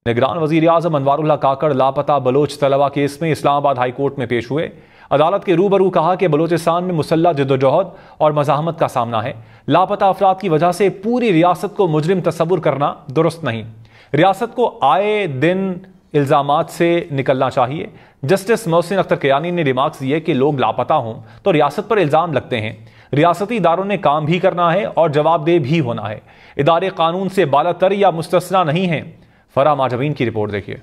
निगरान वजीर आजम अनवारुल्लाह काकड़ लापता बलोच तलबा केस में इस्लामाबाद हाई कोर्ट में पेश हुए। अदालत के रूबरू कहा कि बलोचिस्तान में मुसल्लह जद्दोजहद और मज़ाहमत का सामना है। लापता अफराद की वजह से पूरी रियासत को मुजरिम तस्वुर करना दुरुस्त नहीं। रियासत को आए दिन इल्ज़ामात से निकलना चाहिए। जस्टिस मोहसिन अख्तर कियानी ने रिमार्क्स दिए कि लोग लापता हों तो रियासत पर इल्ज़ाम लगते हैं। रियासती इदारों ने काम भी करना है और जवाबदेह भी होना है। इदारे कानून से बालातर या मुस्तस्ना नहीं हैं। फराह माजवीन की रिपोर्ट देखिए।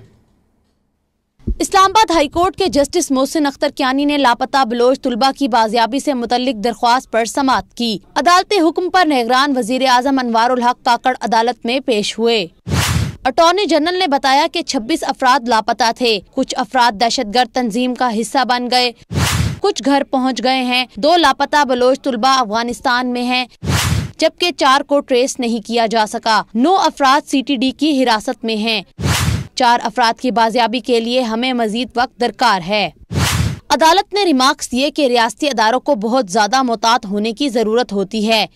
इस्लामाबाद हाई कोर्ट के जस्टिस मोहसिन अख्तर कियानी ने लापता बलोच तुलबा की बाजियाबी से मुतल्लिक दरख्वास्त पर समाअत की। अदालती हुक्म पर निगरान वजीर आजम अनवारुल हक काकड़ अदालत में पेश हुए। अटॉर्नी जनरल ने बताया कि 26 अफराद लापता थे। कुछ अफराद दहशतगर्द तंजीम का हिस्सा बन गए, कुछ घर पहुँच गए हैं। 2 लापता बलोच तुलबा अफगानिस्तान में हैं, जबकि 4 को ट्रेस नहीं किया जा सका। 9 अफराद CTD की हिरासत में हैं। 4 अफराद की बाजियाबी के लिए हमें मजीद वक्त दरकार है। अदालत ने रिमार्क्स दिए कि रियासती अदारों को बहुत ज्यादा मोहतात होने की जरूरत होती है।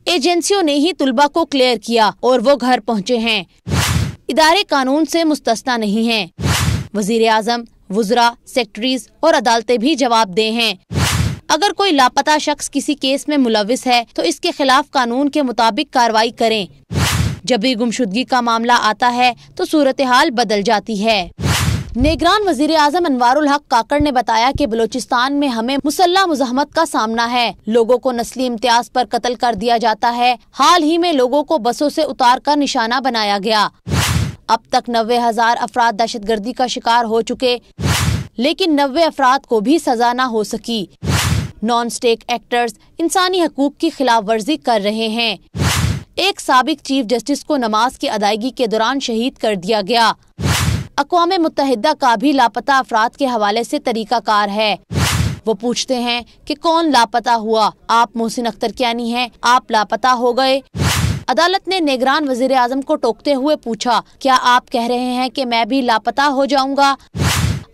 एजेंसियों ने ही तुलबा को क्लियर किया और वो घर पहुँचे हैं। इदारे कानून से मुस्तस्ना नहीं हैं। वजीर आजम, वुज़रा, सेक्रेटरीज और अदालतें भी जवाबदेह हैं। अगर कोई लापता शख्स किसी केस में मुलविस है तो इसके खिलाफ कानून के मुताबिक कार्रवाई करें। जब भी गुमशुदगी का मामला आता है तो सूरत हाल बदल जाती है। निगरान वजीर आजम अनवारुल हक काकड़ ने बताया कि बलोचिस्तान में हमें मुसल्लह मुज़ाहमत का सामना है। लोगों को नस्ली इम्तियाज पर कत्ल कर दिया जाता है। हाल ही में लोगों को बसों से उतार कर निशाना बनाया गया। अब तक 90,000 अफराद दहशतगर्दी का शिकार हो चुके, लेकिन 90 अफराद को भी सजा न हो सकी। नॉन स्टेक एक्टर्स इंसानी हकूक की खिलाफ वर्जी कर रहे हैं। एक साबिक चीफ जस्टिस को नमाज की अदायगी के दौरान शहीद कर दिया गया। अक़वाम मुत्तहिदा का भी लापता अफराद के हवाले से तरीकाकार है। वो पूछते हैं कि कौन लापता हुआ? आप मोहसिन अख्तर कियानी हैं, आप लापता हो गए। अदालत ने निगरान वजीर आजम को टोकते हुए पूछा, क्या आप कह रहे हैं कि मैं भी लापता हो जाऊंगा?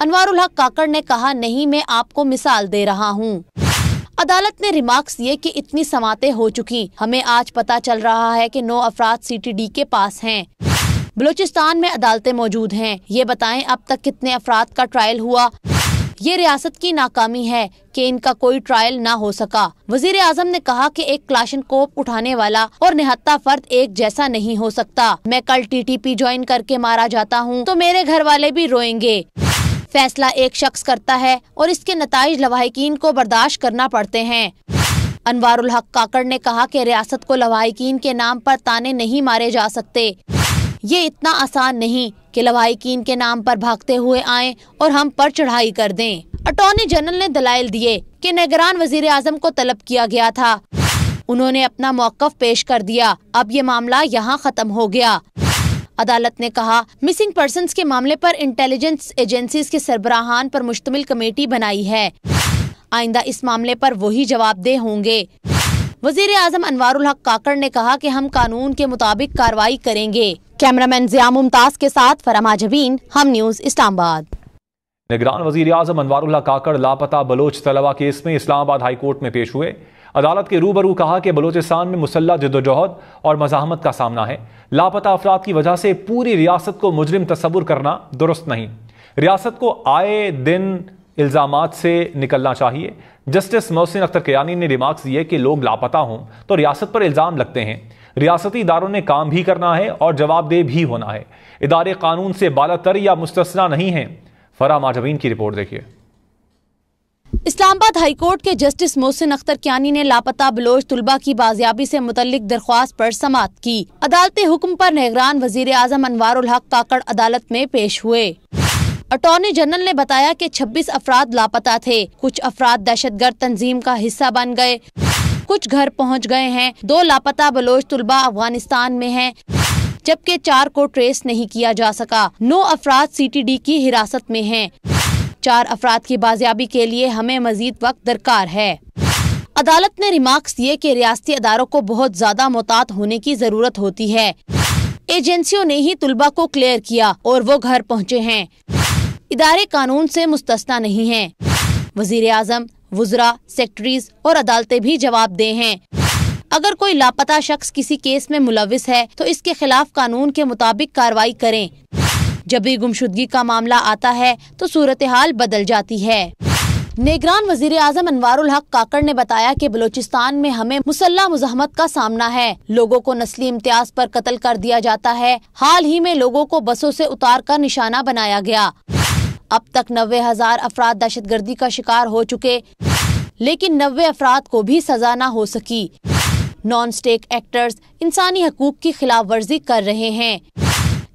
अनवारुल हक काकड़ ने कहा, नहीं, मैं आपको मिसाल दे रहा हूँ। अदालत ने रिमार्क्स दिए कि इतनी समातें हो चुकी, हमें आज पता चल रहा है कि 9 अफराद CTD के पास हैं। बलूचिस्तान में अदालतें मौजूद हैं। ये बताएं अब तक कितने अफराद का ट्रायल हुआ? ये रियासत की नाकामी है कि इनका कोई ट्रायल ना हो सका। वजीर आजम ने कहा कि एक क्लाशनकोप उठाने वाला और निहत्ता फर्द एक जैसा नहीं हो सकता। मैं कल TTP ज्वाइन करके मारा जाता हूँ तो मेरे घर वाले भी रोएंगे। फैसला एक शख्स करता है और इसके नताइज लवाहिकीन को बर्दाश्त करना पड़ते हैं। अनवारुल हक काकड़ ने कहा कि रियासत को लवाहिकीन के नाम पर ताने नहीं मारे जा सकते। ये इतना आसान नहीं कि लवाहिकीन के नाम पर भागते हुए आएं और हम पर चढ़ाई कर दें। अटॉर्नी जनरल ने दलाइल दिए कि निगरान वजीर आजम को तलब किया गया था। उन्होंने अपना मौक़िफ़ पेश कर दिया। अब ये मामला यहाँ खत्म हो गया। अदालत ने कहा, मिसिंग पर्सन्स के मामले पर इंटेलिजेंस एजेंसीज के सरबराहान पर मुश्तमिल कमेटी बनाई है। आइंदा इस मामले पर वही जवाबदेह होंगे। वजीर आजम अनवारुल हक काकड़ ने कहा कि हम कानून के मुताबिक कार्रवाई करेंगे। कैमरामैन ज़िया मुमताज के साथ फराह माजवीन, हम न्यूज़ इस्लामाबाद। निगरान वजीर आजम अनवारुल हक काकड़ लापता बलोच तलबा केस में इस्लामाबाद हाई कोर्ट में पेश हुए। अदालत के रूबरू कहा कि बलोचिस्तान में मुसल्लह जद्दोजहद और मज़ाहमत का सामना है। लापता अफराद की वजह से पूरी रियासत को मुजरिम तस्वुर करना दुरुस्त नहीं। रियासत को आए दिन इल्ज़ामात से निकलना चाहिए। जस्टिस मोहसिन अख्तर कियानी ने रिमार्क्स दिए कि लोग लापता हों तो रियासत पर इल्ज़ाम लगते हैं। रियासती इदारों ने काम भी करना है और जवाबदेह भी होना है। इदारे कानून से बालातर या मुस्तस्ना नहीं हैं। फराह माजवीन की रिपोर्ट देखिए। इस्लामाबाद हाई कोर्ट के जस्टिस मोहसिन अख्तर कियानी ने लापता बलोच तुलबा की बाजियाबी से मुतल्लिक दरख्वास्त पर समाअत की। अदालती हुक्म पर निगरान वजीर आजम अनवारुल हक काकड़ अदालत में पेश हुए। अटॉर्नी जनरल ने बताया कि 26 अफराद लापता थे। कुछ अफराद दहशतगर्द तंजीम का हिस्सा बन गए, कुछ घर पहुँच गए हैं। 2 लापता बलोच तुलबा अफगानिस्तान में हैं, जबकि 4 को ट्रेस नहीं किया जा सका। 9 अफराद CTD की हिरासत में हैं। 4 अफराद की बाजियाबी के लिए हमें मजीद वक्त दरकार है। अदालत ने रिमार्क्स दिए कि रियासती अदारों को बहुत ज्यादा मोहतात होने की जरूरत होती है। एजेंसियों ने ही तुलबा को क्लियर किया और वो घर पहुँचे हैं। इदारे कानून से मुस्तस्ना नहीं हैं। वजीर आजम, वुज़रा, सेक्रेटरीज और अदालतें भी जवाबदेह हैं। अगर कोई लापता शख्स किसी केस में मुलविस है तो इसके खिलाफ कानून के मुताबिक कार्रवाई करें। जब भी गुमशुदगी का मामला आता है तो सूरत हाल बदल जाती है। निगरान वजीर आजम अनवारुल हक काकड़ ने बताया कि बलूचिस्तान में हमें मुसल्लह मुज़ाहमत का सामना है। लोगों को नस्ली इम्तियाज पर कत्ल कर दिया जाता है। हाल ही में लोगों को बसों से उतार कर निशाना बनाया गया। अब तक 90,000 अफराद दहशतगर्दी का शिकार हो चुके, लेकिन 90 अफराद को भी सजा न हो सकी। नॉन स्टेट एक्टर्स इंसानी हकूक की खिलाफ वर्जी कर रहे हैं।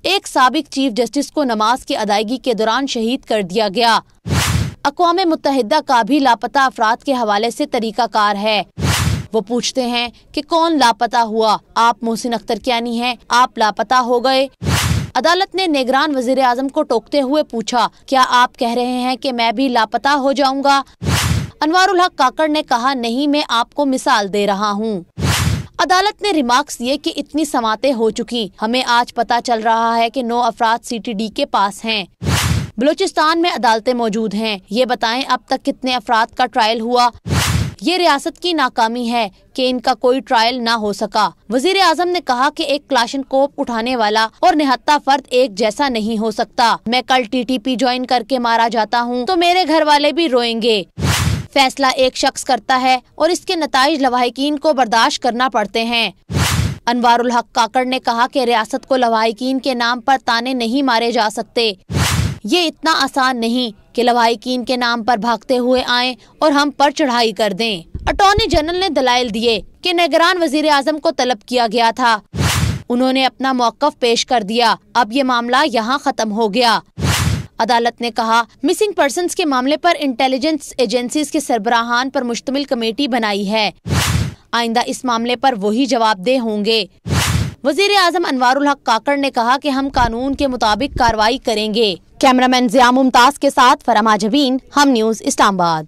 एक साबिक चीफ जस्टिस को नमाज की अदायगी के दौरान शहीद कर दिया गया। अक़वाम मुत्तहिदा का भी लापता अफराद के हवाले से तरीकाकार है। वो पूछते हैं कि कौन लापता हुआ, आप मोहसिन अख्तर कियानी हैं, आप लापता हो गए। अदालत ने निगरान वजीर आजम को टोकते हुए पूछा, क्या आप कह रहे हैं कि मैं भी लापता हो जाऊंगा? अनवारुल हक काकड़ ने कहा, नहीं, मैं आपको मिसाल दे रहा हूँ। अदालत ने रिमार्क्स दिए कि इतनी समातें हो चुकी, हमें आज पता चल रहा है कि 9 अफराद CTD के पास हैं। बलूचिस्तान में अदालतें मौजूद हैं। ये बताएं अब तक कितने अफराद का ट्रायल हुआ? ये रियासत की नाकामी है कि इनका कोई ट्रायल ना हो सका। वजीर आजम ने कहा कि एक क्लाशनकोप उठाने वाला और निहत्ता फर्द एक जैसा नहीं हो सकता। मैं कल TTP ज्वाइन करके मारा जाता हूँ तो मेरे घर वाले भी रोएंगे। फैसला एक शख्स करता है और इसके नताइज लवाहिकीन को बर्दाश्त करना पड़ते हैं। अनवारुल हक काकड़ ने कहा कि रियासत को लवाहिकीन के नाम पर ताने नहीं मारे जा सकते। ये इतना आसान नहीं कि लवाहिकीन के नाम पर भागते हुए आएं और हम पर चढ़ाई कर दें। अटॉर्नी जनरल ने दलाइल दिए कि निगरान वजीर आजम को तलब किया गया था। उन्होंने अपना मौक़िफ़ पेश कर दिया। अब ये मामला यहाँ खत्म हो गया। अदालत ने कहा, मिसिंग पर्सन्स के मामले पर इंटेलिजेंस एजेंसीज के सरबराहान पर मुश्तमिल कमेटी बनाई है। आइंदा इस मामले पर वही जवाबदेह होंगे। वजीर आजम अनवारुल हक काकड़ ने कहा कि हम कानून के मुताबिक कार्रवाई करेंगे। कैमरामैन ज़िया मुमताज के साथ फरमा जबीन, हम न्यूज़ इस्लामाबाद।